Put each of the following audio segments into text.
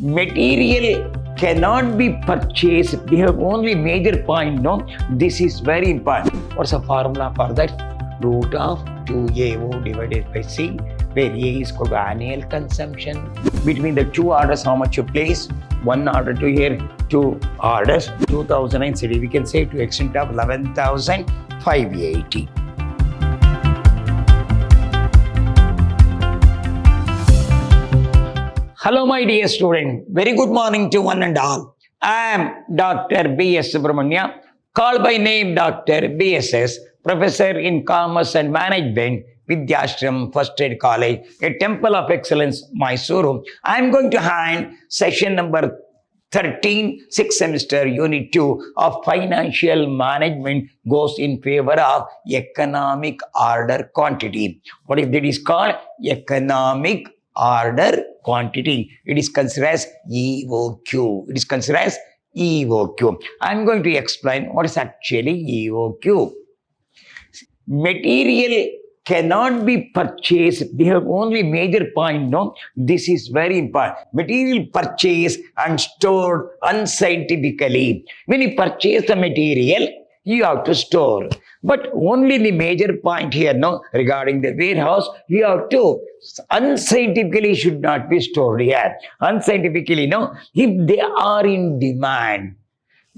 Material cannot be purchased. We have only major point, no? This is very important. What's the formula for that? Root of 2AO divided by C, where A is called annual consumption. Between the two orders, how much you place? One order to here, two orders, 2009 city. We can say to extent of 11,580. Hello, my dear student. Very good morning to one and all. I am Dr. B.S. Subramania, called by name Dr. BSS, Professor in Commerce and Management, Vidyashram First Aid College, a Temple of Excellence, Mysuru. I am going to hand session number 13, 6th semester, Unit 2 of Financial Management goes in favor of economic order quantity. What if that is called? Economic order quantity. It is considered as EOQ. It is considered as EOQ. I am going to explain what is actually EOQ. Material cannot be purchased. We have only major point, no? This is very important. Material purchased and stored unscientifically. When you purchase the material, you have to store. But only the major point here, no, regarding the warehouse, you have to unscientifically should not be stored here. Unscientifically, no, if they are in demand.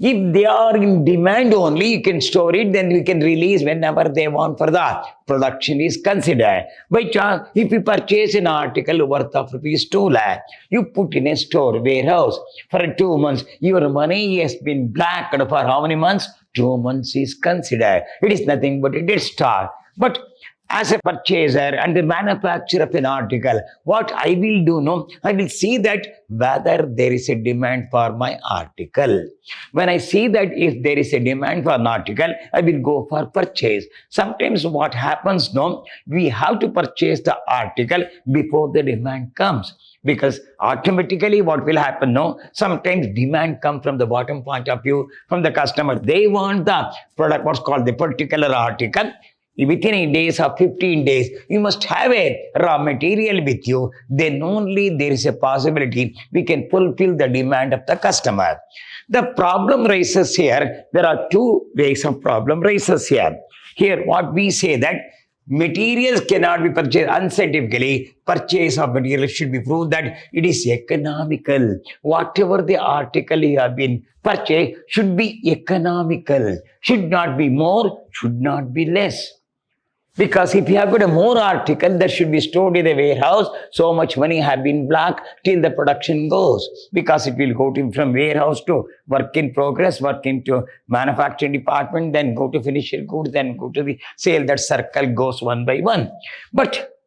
If they are in demand only, you can store it, then you can release whenever they want for that. Production is considered. By chance, if you purchase an article worth of rupees 2 lakh, you put in a store, warehouse for 2 months. Your money has been blacked for how many months? 2 months is considered. It is nothing but a dead stock. But as a purchaser and the manufacturer of an article, what I will do, no, I will see that whether there is a demand for my article. When I see that if there is a demand for an article, I will go for purchase. Sometimes what happens, no, we have to purchase the article before the demand comes. Because automatically what will happen, no, sometimes demand comes from the bottom point of view, from the customer. They want the product, what's called the particular article. Within 8 days or 15 days, you must have a raw material with you. Then only there is a possibility we can fulfill the demand of the customer. The problem rises here. There are two ways of problem rises here. Here, what we say that materials cannot be purchased unscientifically. Purchase of material should be proved that it is economical. Whatever the article you have been purchased should be economical. Should not be more, should not be less. Because if you have got a more article that should be stored in the warehouse, so much money have been blocked till the production goes. Because it will go from warehouse to work in progress, work into manufacturing department, then go to finished goods, then go to the sale. That circle goes one by one. But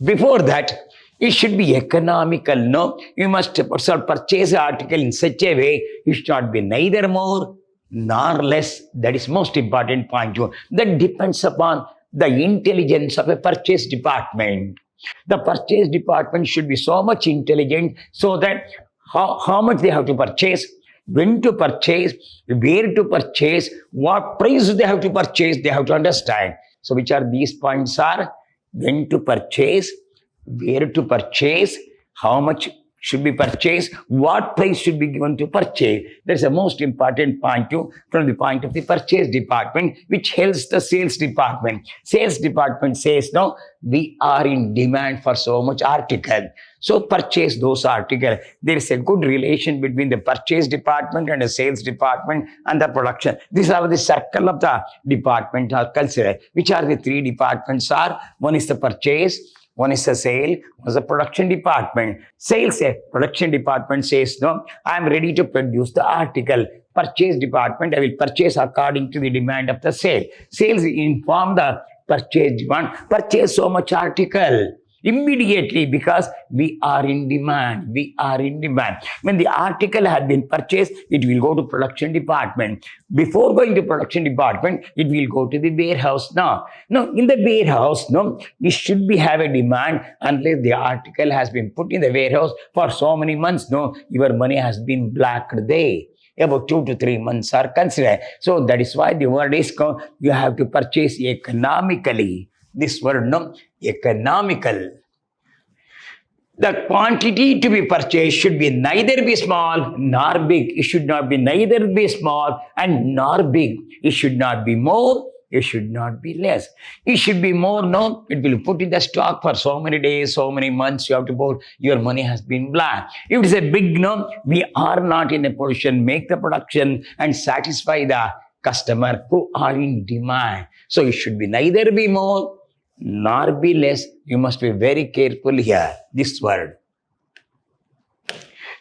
before that, it should be economical, no? You must purchase an article in such a way, it should not be neither more nor less. That is most important point. That depends upon the intelligence of a purchase department. The purchase department should be so much intelligent so that how much they have to purchase, when to purchase, where to purchase, what price they have to purchase, they have to understand. So which are these points are? When to purchase, where to purchase, how much should be purchased, what price should be given to purchase. That's the most important point too, from the point of the purchase department, which helps the sales department. Sales department says, no, we are in demand for so much article. So purchase those articles. There is a good relation between the purchase department and the sales department and the production. These are the circle of the department are considered. Which are the three departments are? One is the purchase, one is the sale, one is the production department. Sales, production department says, no, I am ready to produce the article. Purchase department, I will purchase according to the demand of the sale. Sales inform the purchase demand, purchase so much article. Immediately, because we are in demand. We are in demand. When the article has been purchased, it will go to production department. Before going to production department, it will go to the warehouse now. No, in the warehouse, no, it should be have a demand unless the article has been put in the warehouse for so many months. No, your money has been blacked there. About 2 to 3 months are considered. So that is why the word is called, you have to purchase economically. This word, no, economical. The quantity to be purchased should be neither be small nor big. It should not be neither be small and nor big. It should not be more. It should not be less. It should be more. No, it will put in the stock for so many days, so many months. You have to put. Your money has been blank. If it is a big no, we are not in a position make the production and satisfy the customer who are in demand. So it should be neither be more nor be less. You must be very careful here, this word.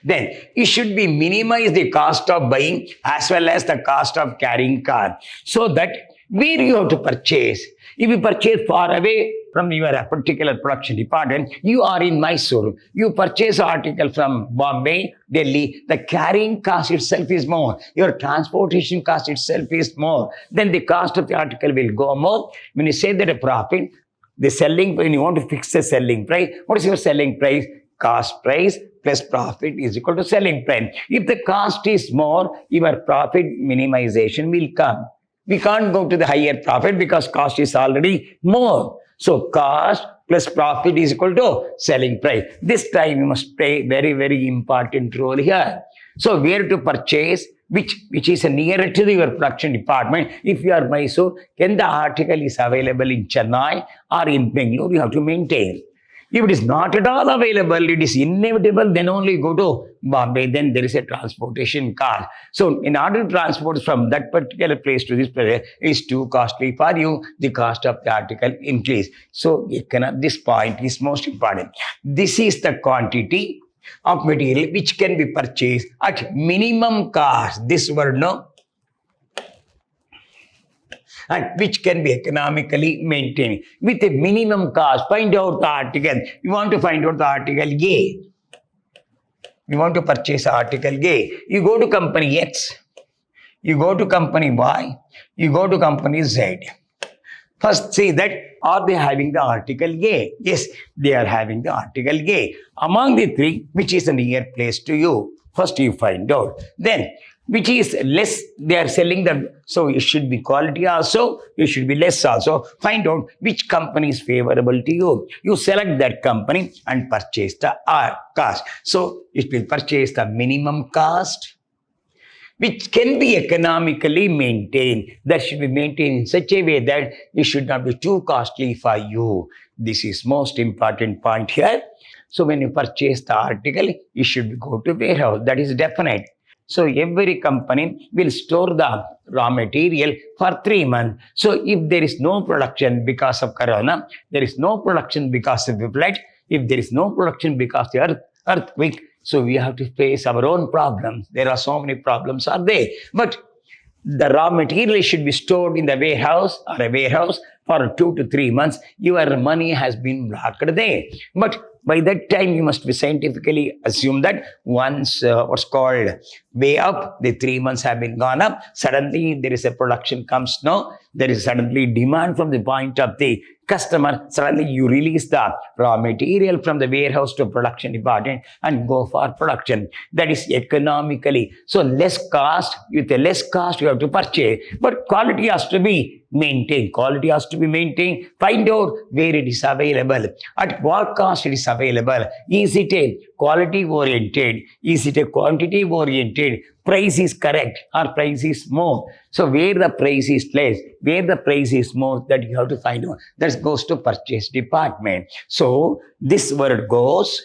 Then it should be minimize the cost of buying as well as the cost of carrying car. So that where you have to purchase, if you purchase far away from your particular production department, you are in Mysore, you purchase article from Bombay, Delhi, the carrying cost itself is more, your transportation cost itself is more, then the cost of the article will go more. When you say that a profit, the selling, when you want to fix the selling price, what is your selling price? Cost price plus profit is equal to selling price. If the cost is more, your profit minimization will come. We can't go to the higher profit because cost is already more. So cost plus profit is equal to selling price. This time you must play very, very important role here. So where to purchase, which is nearer to your production department. If you are Mysore, then the article is available in Chennai or in Bangalore, you have to maintain. If it is not at all available, it is inevitable, then only go to Bombay, then there is a transportation cost. So in order to transport from that particular place to this place is too costly for you, the cost of the article increase. So this point is most important. This is the quantity of material which can be purchased at minimum cost. This word, no? And which can be economically maintained with a minimum cost. Find out the article. You want to find out the article A. You want to purchase article A. You go to company X. You go to company Y. You go to company Z. First say that, are they having the article A? Yes, they are having the article A. Among the three, which is a near place to you? First you find out. Then, which is less, they are selling them. So it should be quality also, it should be less also. Find out which company is favorable to you. You select that company and purchase the cost. So it will purchase the minimum cost, which can be economically maintained. That should be maintained in such a way that it should not be too costly for you. This is most important point here. So when you purchase the article, you should go to warehouse. That is definite. So every company will store the raw material for 3 months. So if there is no production because of corona, there is no production because of the flood, if there is no production because of the earthquake, so we have to face our own problems. There are so many problems are there. But the raw material should be stored in the warehouse or a warehouse for 2 to 3 months. Your money has been blocked there. But by that time, you must be scientifically assume that once what's called way up, the 3 months have been gone up. Suddenly, there is a production comes now. There is suddenly demand from the point of the customer. Suddenly, you release the raw material from the warehouse to production department and go for production. That is economically. So less cost, with a less cost, you have to purchase. But quality has to be maintained. Quality has to be maintained. Find out where it is available. At what cost it is available. Is it a quality oriented? Is it a quantity oriented? Price is correct or price is more. So where the price is less, where the price is more, that you have to find out. That goes to purchase department. So this word goes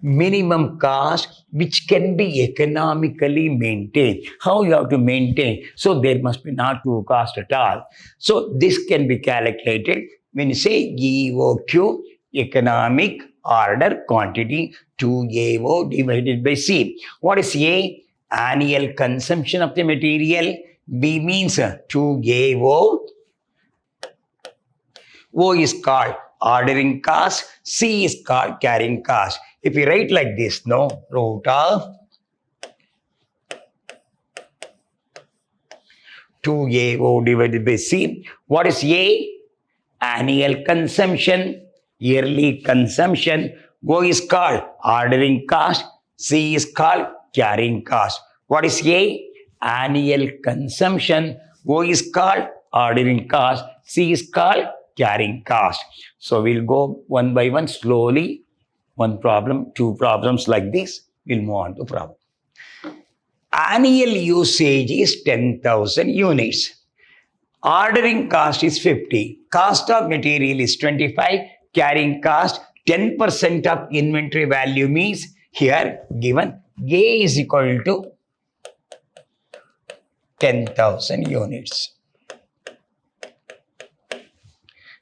minimum cost which can be economically maintained. How you have to maintain? So there must be not too cost at all. So this can be calculated when you say EOQ, economic order quantity, 2AO divided by C. What is A? Annual consumption of the material. B means 2AO. O is called ordering cost. C is called carrying cost. If you write like this, no, root of 2AO divided by C. What is A? Annual consumption, yearly consumption. O is called ordering cost. C is called carrying cost. What is A? Annual consumption. O is called ordering cost. C is called carrying cost. So we'll go one by one slowly. One problem, two problems like this. We'll move on to problem. Annual usage is 10,000 units. Ordering cost is 50. Cost of material is 25. Carrying cost 10% of inventory value means here given A is equal to 10,000 units.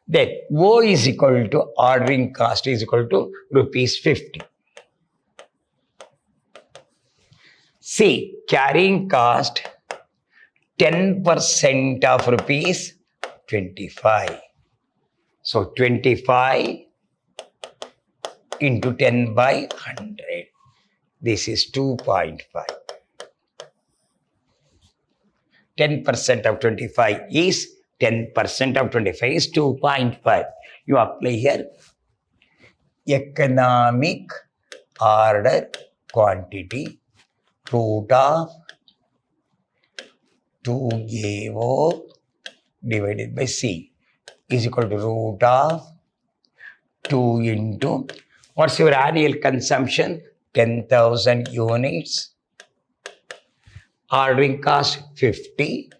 Then O is equal to ordering cost is equal to rupees 50. C, carrying cost 10% of rupees 25. So 25 into 10 by 100. This is 2.5. 10% of 25 is 10% of 25 is 2.5. You apply here economic order quantity root of 2AO divided by C is equal to root of 2 into, what's your annual consumption? 10,000 units. Ordering cost 50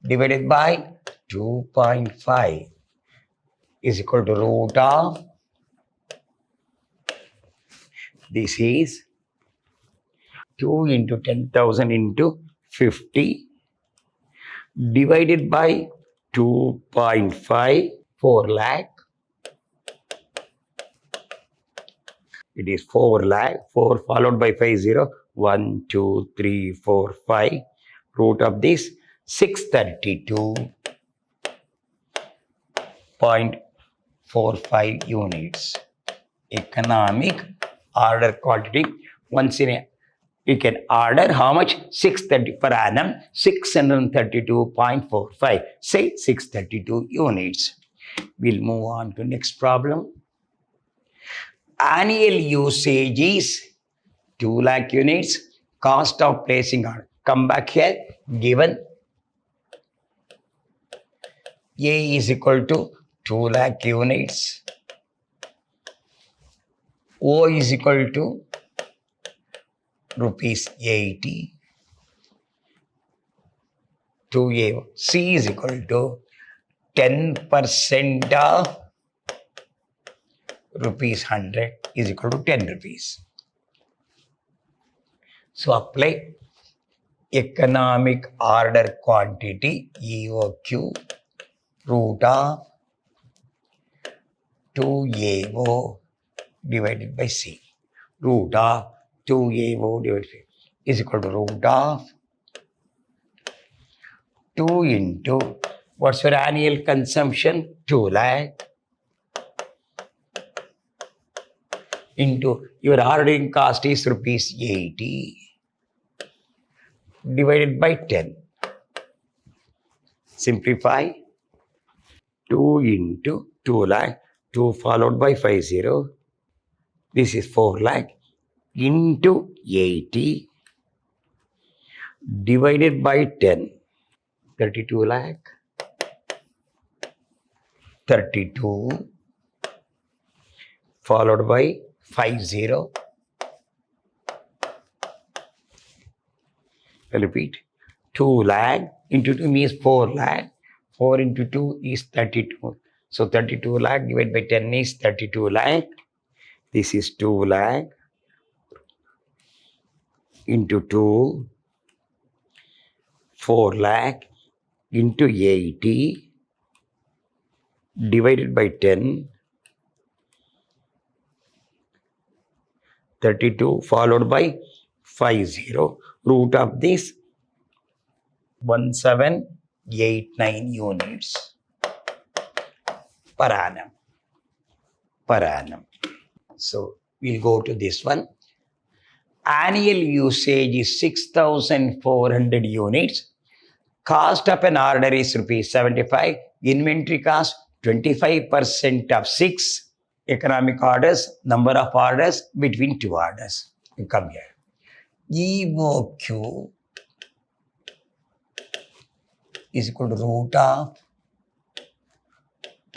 divided by 2.5 is equal to root of, this is 2 into 10,000 into 50 divided by 2.5, 4 lakh. It is 4 lakh, 4 followed by 5 0, 1, 2, 3, 4, 5. Root of this 632.45 units. Economic order quantity. Once in a, you can order how much? 630 per annum, 632.45. Say 632 units. We'll move on to next problem. Annual usage is 2 lakh units. Cost of placing order. Come back here. Given A is equal to 2 lakh units. O is equal to rupees 80. 2A. C is equal to 10% of rupees 100 is equal to 10 rupees. So apply economic order quantity EOQ root of 2AO divided by C. Root of 2AO divided by C is equal to root of 2 into, what's your annual consumption? 2 lakh into your ordering cost is rupees 80 divided by 10. Simplify. 2 into 2 lakh, 2 followed by 5 0. This is 4 lakh into 80 divided by 10. 32 lakh. 32 followed by 5 0. I repeat. 2 lakh into 2 means 4 lakh. 4 into 2 is 32. So 32 lakh divided by 10 is 32 lakh. This is 2 lakh into 2, 4 lakh into 80 divided by 10, 32 followed by 5 0. Root of this 1789 units per annum. Per annum. So we'll go to this one. Annual usage is 6,400 units. Cost of an order is rupees 75. Inventory cost 25% of 6. Economic orders, number of orders between 2 orders. You come here. EOQ is equal to root of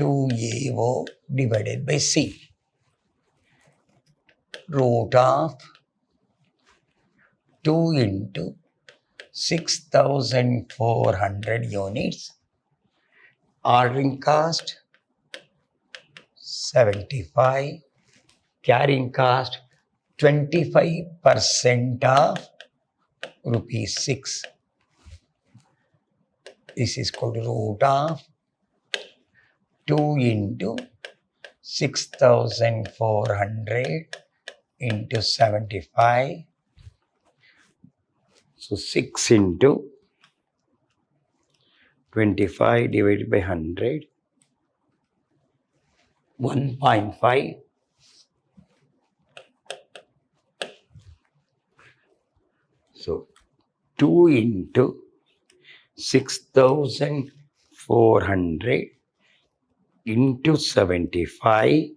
2AO divided by C. Root of 2 into 6,400 units. Ordering cost 75. Carrying cost 25% of rupees 6. This is called root of 2 into 6,400 into 75. So 6 into 25 divided by 100. 1.5. So 2 into 6,400 into 75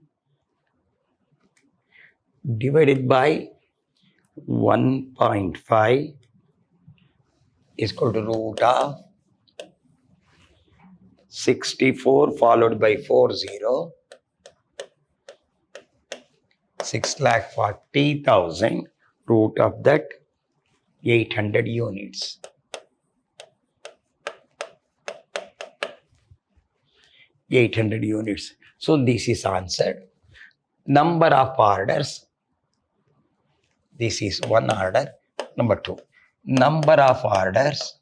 divided by 1.5 is equal to root of 64 followed by 40. 6,40,000. Root of that 800 units. So this is answered. Number of orders. This is one order. Number 2. Number of orders.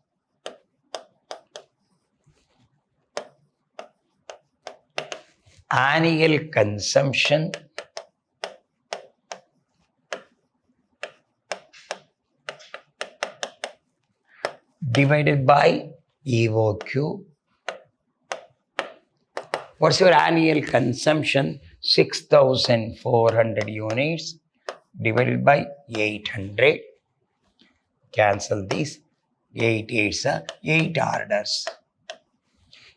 Annual consumption. Divided by EOQ. What's your annual consumption? 6,400 units divided by 800. Cancel this. 8 8s are 8 orders.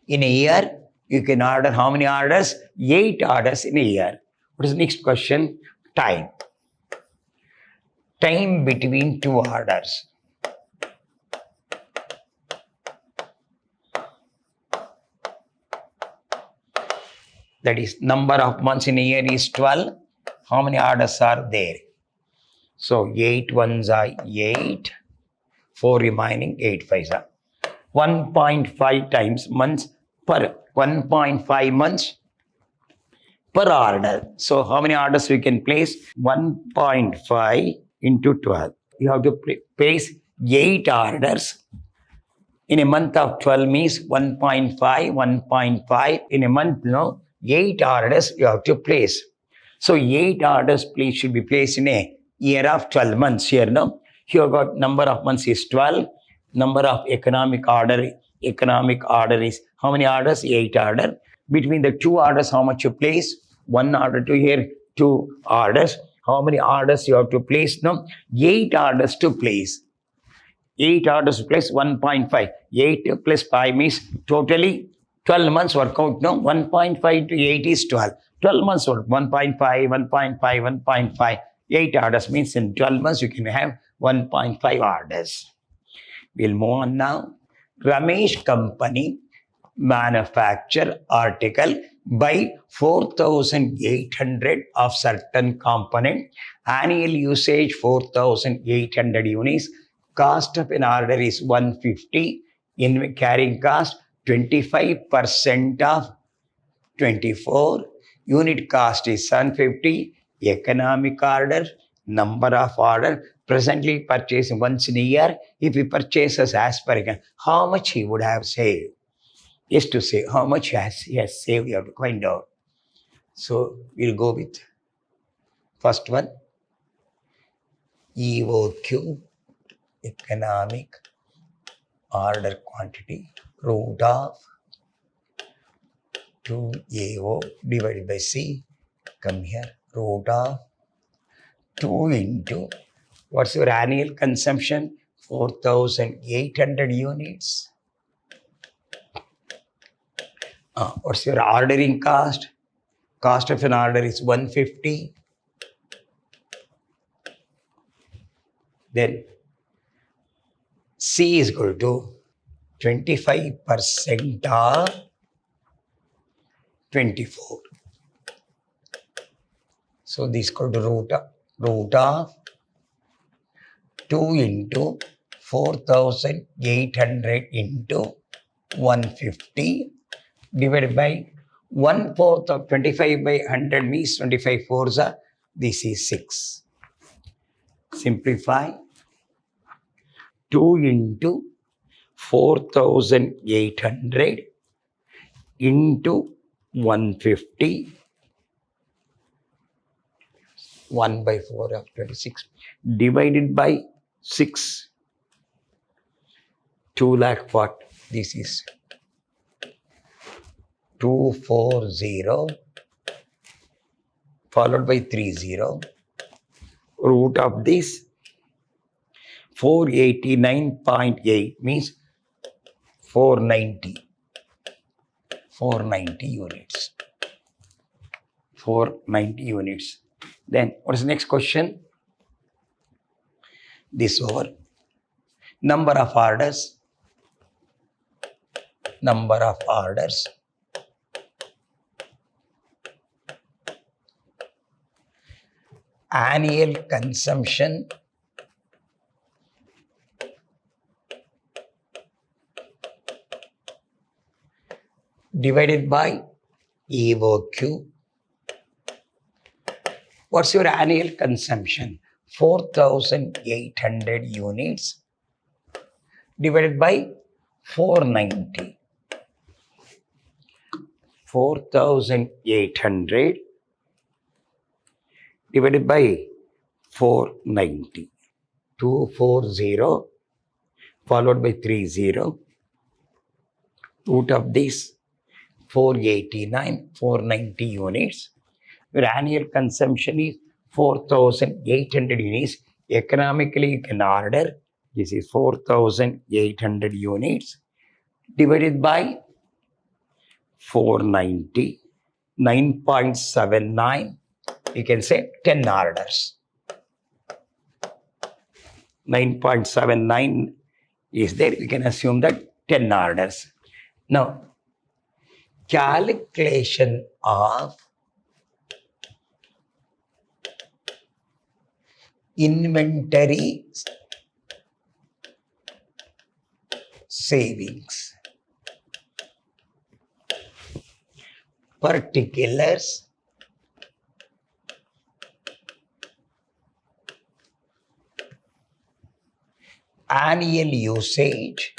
In a year, you can order how many orders? 8 orders in a year. What is the next question? Time. Time between 2 orders. That is, number of months in a year is 12. How many orders are there? So 8 ones are 8. 4 remaining, 8 5s are 1.5 times months per 1.5 months per order. So how many orders we can place? 1.5 into 12. You have to place 8 orders. In a month of 12 means 1.5 in a month, 8 orders you have to place. So 8 orders should be placed in a year of 12 months here. Here got number of months is 12. Number of economic order is how many orders? 8 order. Between the 2 orders, how much you place? 1 order to here, 2 orders. How many orders you have to place? 8 orders to place. 8 orders to place 1.5. 8 plus 5 means totally 12 months work out. 1.5 to 8 is 12. 12 months work. 1.5. 8 orders means in 12 months you can have 1.5 orders. We'll move on now. Ramesh company manufacture article by 4,800 of certain component. Annual usage 4,800 units. Cost of an order is 150. In carrying cost 25% of 24. Unit cost is 750. Economic order. Number of order. Presently purchasing once in a year. If he purchases as per again, how much he would have saved? Is to say how much he has saved, you have to find out. So we'll go with first one. EOQ, economic order quantity, root of 2AO divided by C. Come here, root of 2 into, what's your annual consumption? 4,800 units. What's your ordering cost? Cost of an order is 150. Then C is equal to 25% of 24. So this is called root of 2 into 4,800 into 150 divided by 1/4 of 25 by 100 means 25 fours are, this is 6. Simplify. 2 into 4,800 into 150, 1/4 of 26 divided by 6. 2 lakh what? This is 240 followed by 30. Root of this 489.8 means 490 units. 490 units. Then what is the next question? This over. Number of orders. Annual consumption divided by EOQ. What's your annual consumption? 4,800 units divided by 490. 4,800 divided by 490. 240 followed by 30. Root of this 489, 490 units. Your annual consumption is 4,800 units. Economically, you can order. This is 4,800 units divided by 490, 9.79. You can say 10 orders. 9.79 is there. You can assume that 10 orders. Now, calculation of inventory savings. Particulars annual usage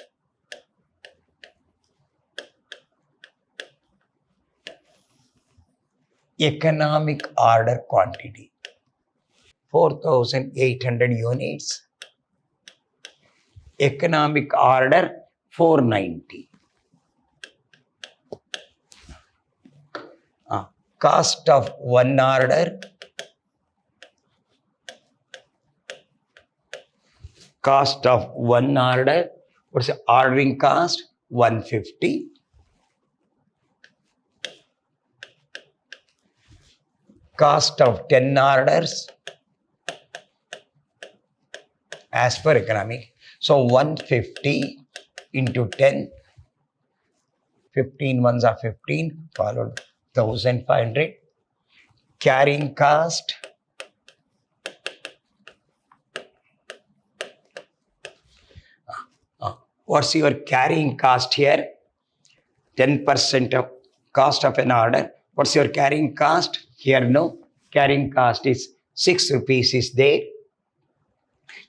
economic order quantity. 4,800 units. Economic order 490. Cost of one order. Cost of one order. What's the ordering cost? 150. Cost of 10 orders as per economic. So 150 into 10. 15 ones are 15 followed 1,500. Carrying cost. What's your carrying cost here? 10% of cost of an order. What's your carrying cost? Here no. Carrying cost is 6 rupees is there.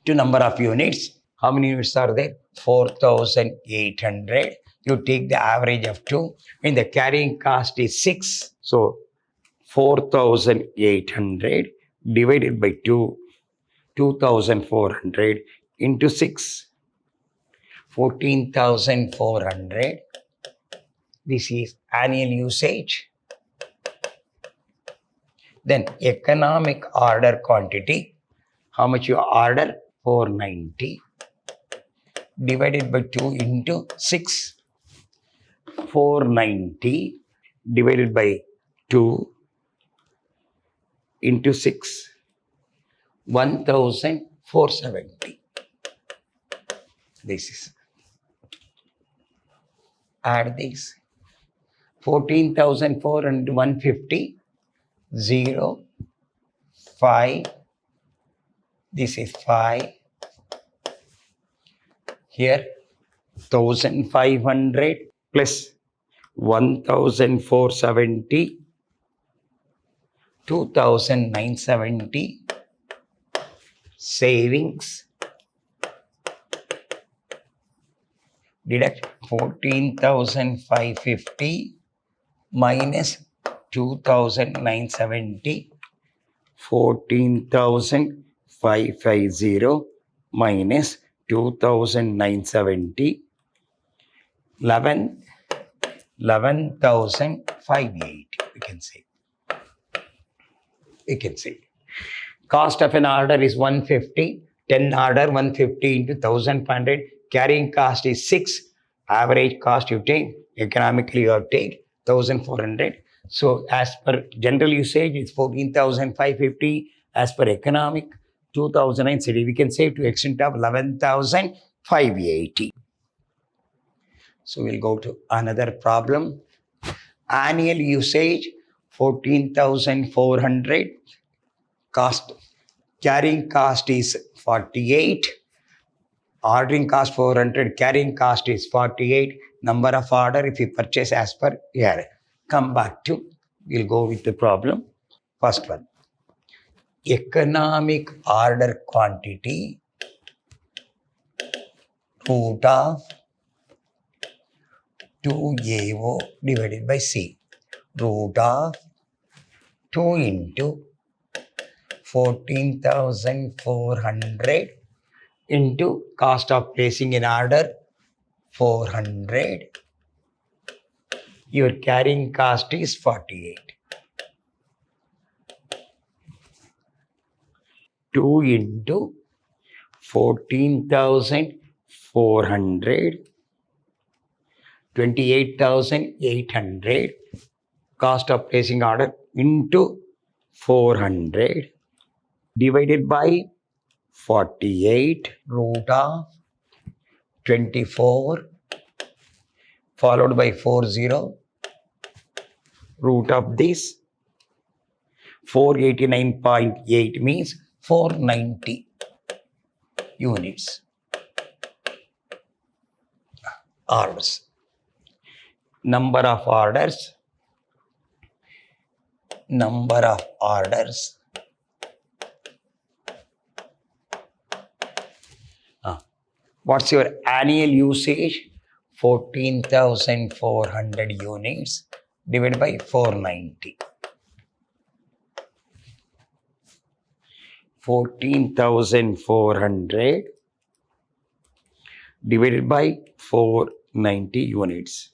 To number of units. How many units are there? 4,800. You take the average of 2 and the carrying cost is 6. So 4,800 divided by 2, 2,400 into 6, 14,400. This is annual usage. Then economic order quantity. How much you order? 490 divided by 2 into 6. 490 divided by 2 into 6. 1,470. This is. Add this. 14,400, 150, 0, 5, this is 5, here 1,500 plus 1,470, 2,970, savings, deduct 14,550 minus 2,970, 14,550 minus 2,970, 11,580, we can say. Cost of an order is 150, 10 order 150 into 1,500, carrying cost is 6, average cost you take, economically you have take 1,400. So as per general usage it's 14,550, as per economic 2,970, we can save to the extent of 11,580. So we'll go to another problem. Annual usage 14,400, cost, carrying cost is 48, ordering cost 400, carrying cost is 48, number of order if you purchase as per here. Come back to, we'll go with the problem. First one, economic order quantity root of 2AO divided by C, root of 2 into 14,400 into cost of placing an order 400, your carrying cost is 48. 2 into 14,400, 28,800, cost of placing order into 400 divided by 48, root of 24 followed by 40, root of this 489.8 means 490 units. Orders. Number of orders. What's your annual usage? 14,400 units divided by 490. 14,400 divided by 490 units.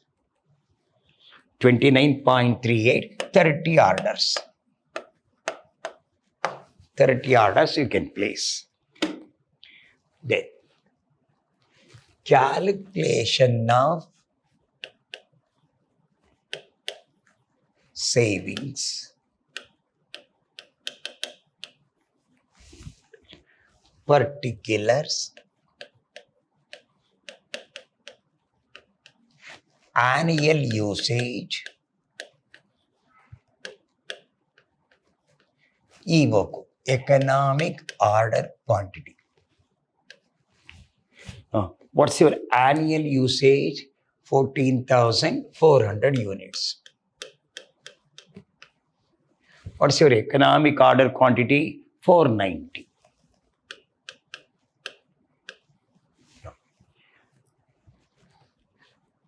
29.38, 30 orders. 30 orders you can place. Then, calculation of savings. Particulars. Annual usage. EVOCO, economic order quantity. What's your annual usage? 14,400 units. What's your economic order quantity? 490.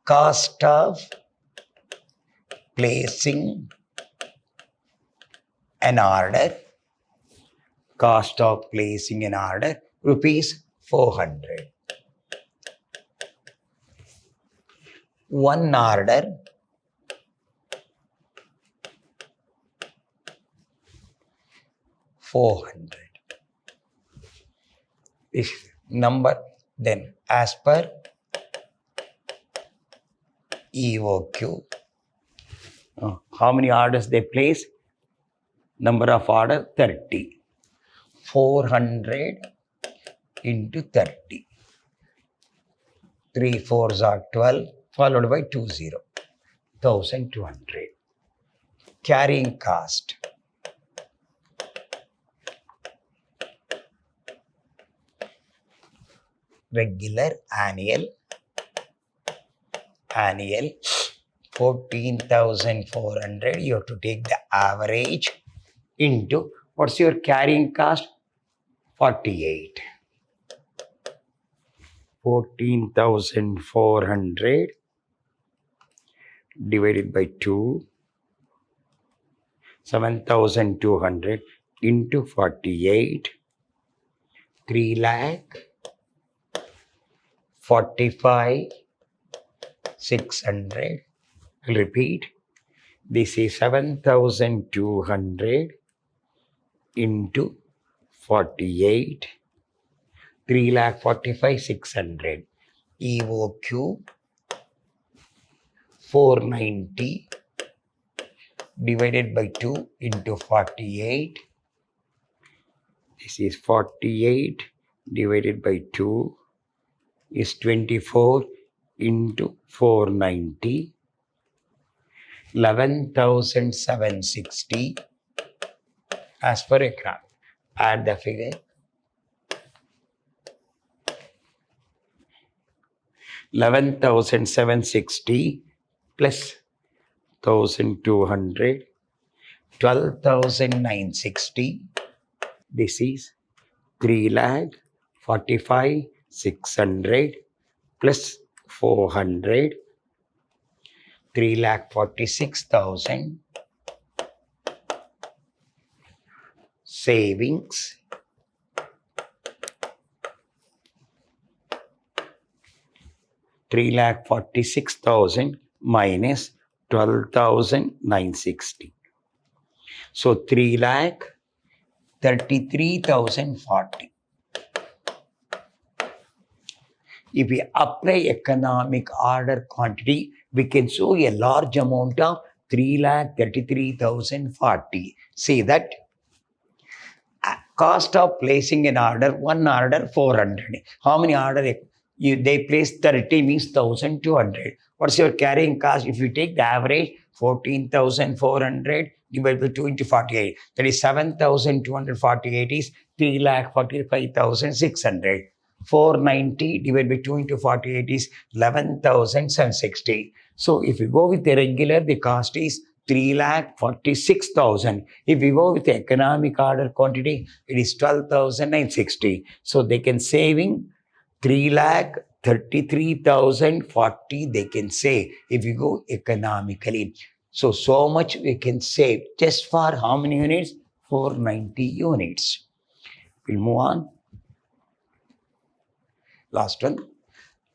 Cost of placing an order. Cost of placing an order, rupees 400. One order, $400. This number, then as per EOQ, how many orders they place? Number of order 30. 400 into 30. 3 4s are 12 followed by 20. 1200. Carrying cost. Regular annual 14,400. You have to take the average into what's your carrying cost? 48. 14,400 divided by 2, 7,200 into 48, 3 lakh 45,600. I'll repeat. This is 7,200 into 48, 3,45,600. EOQ 490 divided by 2 into 48. This is 48 divided by 2 is 24 into 490. 11,760 as per a graph. Add the figure. 11,760 plus 1,200, 12,960. This is 3,45,600 plus 400, 3,46,000. Savings. $3,46,000 minus 12,960. So 3,33,040. If we apply economic order quantity, we can show a large amount of 3,33,040. See that cost of placing an order, one order 400. How many order? They place 30 means 1,200. What's your carrying cost? If you take the average 14,400 divided by 2 into 48, that is 7,248 is 3,45,600. 490 divided by 2 into 48 is 11,760. So if you go with the regular, the cost is 3,46,000. If we go with the economic order quantity, it is 12,960. So they can saving 3,33,040 they can save if you go economically. So much we can save just for how many units? 490 units. We'll move on. Last one.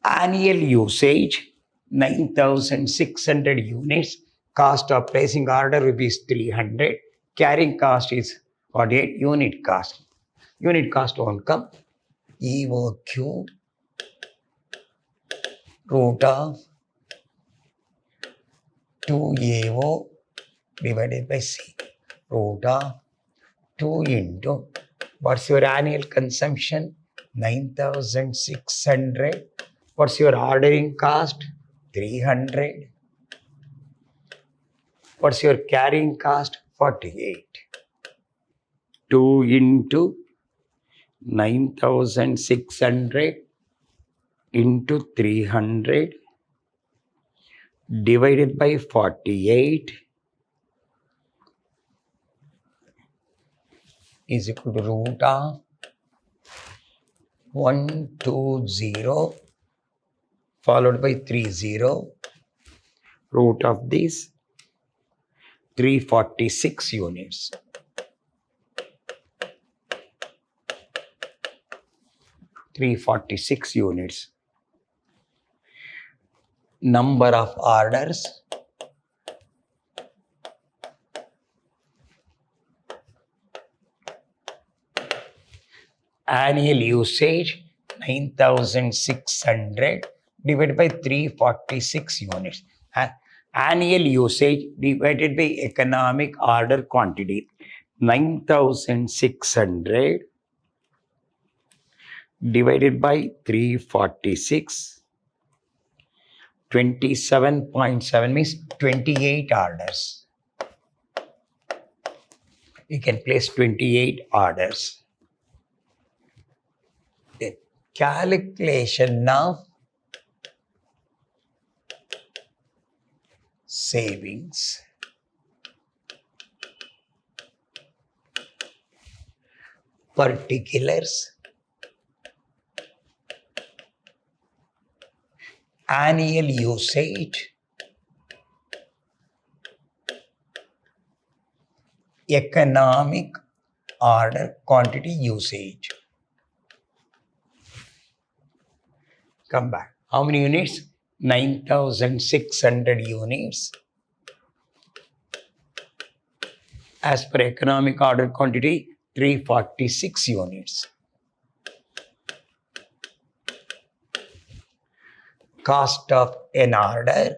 Annual usage 9,600 units. Cost of placing order rupees 300. Carrying cost is 48. Unit cost. Unit cost won't come. EOQ root of 2AO divided by C. Root of 2 into what's your annual consumption? 9,600. What's your ordering cost? 300. What's your carrying cost? 48. 2 into 9,600 into 300 divided by 48 is equal to root of 120 followed by 30. Root of this 346 units. Number of orders. Annual usage 9,600 divided by 346 units. Annual usage divided by economic order quantity 9,600 divided by 346 27.7 means 28 orders. You can place 28 orders. Then calculation of savings. Particulars. Annual usage. Economic order quantity usage. Come back. How many units? 9,600 units. As per economic order quantity, 346 units. Cost of an order.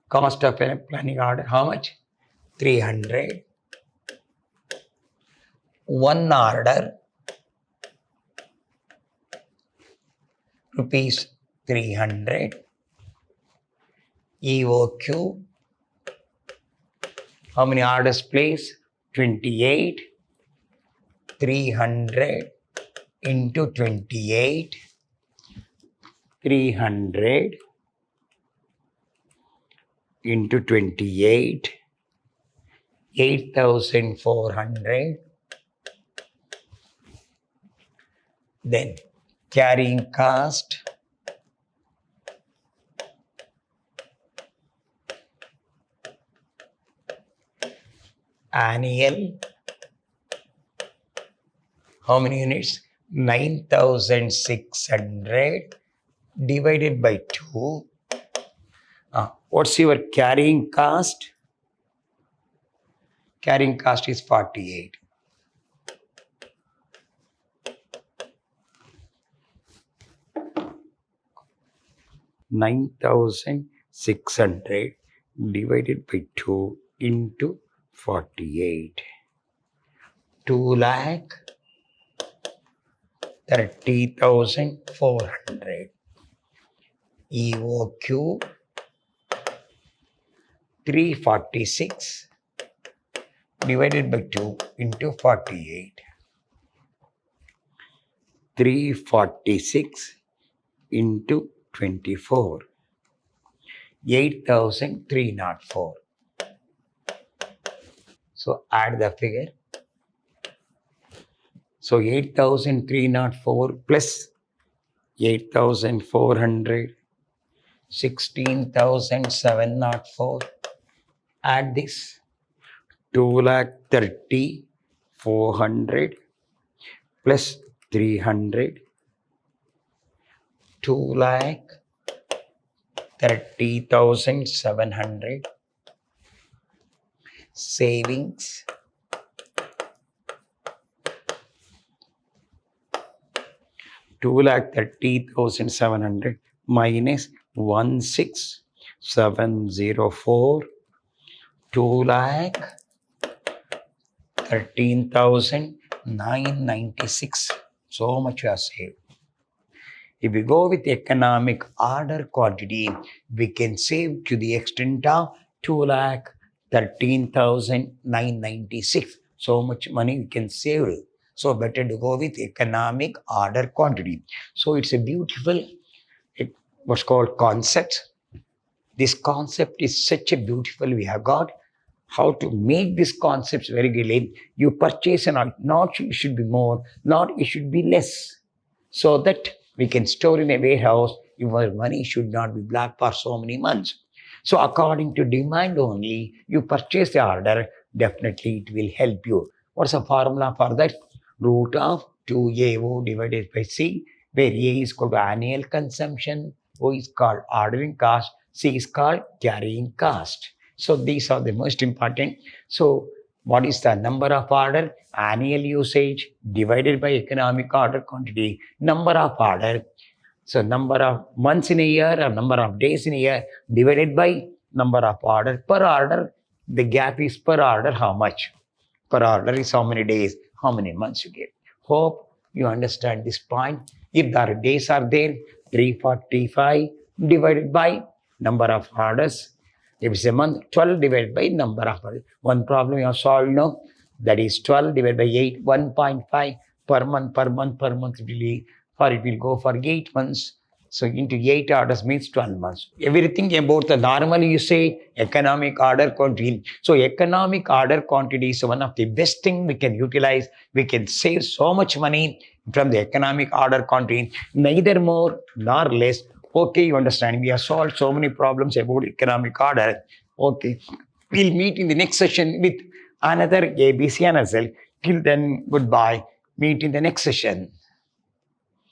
Cost of a planning order, how much? 300. One order, rupees 300. EOQ, how many orders placed? 28. 300 into 28. 300 into 28. 8,400. Then carrying cost. Annual. How many units? 9,600 divided by 2. What's your carrying cost? Carrying cost is 48. $9,600 divided by 2 into 48. 2,30,400. EOQ 346 divided by 2 into 48. 346 into 24. 8,304. So add the figure. So 8,304 plus 8,400, 16,704. Add this. 2,30,400 plus 300. 2,30,700. Savings. 2,30,700 minus 16,704. 2,13,996. So much you have saved. If we go with economic order quantity, we can save to the extent of 2,13,996. So much money we can save. So better to go with economic order quantity. So it's a beautiful, what's called concept. This concept is such a beautiful, we have got how to make this concepts very clearly. You purchase an item, not it should be more, not it should be less. So that we can store in a warehouse, your money should not be black for so many months. So according to demand only, you purchase the order, definitely it will help you. What's the formula for that? Root of 2AO divided by C, where A is called annual consumption, O is called ordering cost, C is called carrying cost. So these are the most important. So what is the number of order? Annual usage divided by economic order quantity, number of order. So number of months in a year or number of days in a year divided by number of order. Per order, the gap is per order how much? Per order is how many days, how many months you get. Hope You understand this point? If the days are there, 345 divided by number of orders. If it's a month, 12 divided by number of orders. One problem you have solved now, that is 12 divided by 8, 1.5 per month, per month, per month it will be, or it will go for 8 months. So into 8 orders means 12 months. Everything about the normally you say economic order quantity. So economic order quantity is one of the best thing we can utilize. We can save so much money from the economic order quantity, neither more nor less. Okay, you understand. We have solved so many problems about economic order. Okay, we'll meet in the next session with another ABC and SL. Till then, goodbye. Meet in the next session.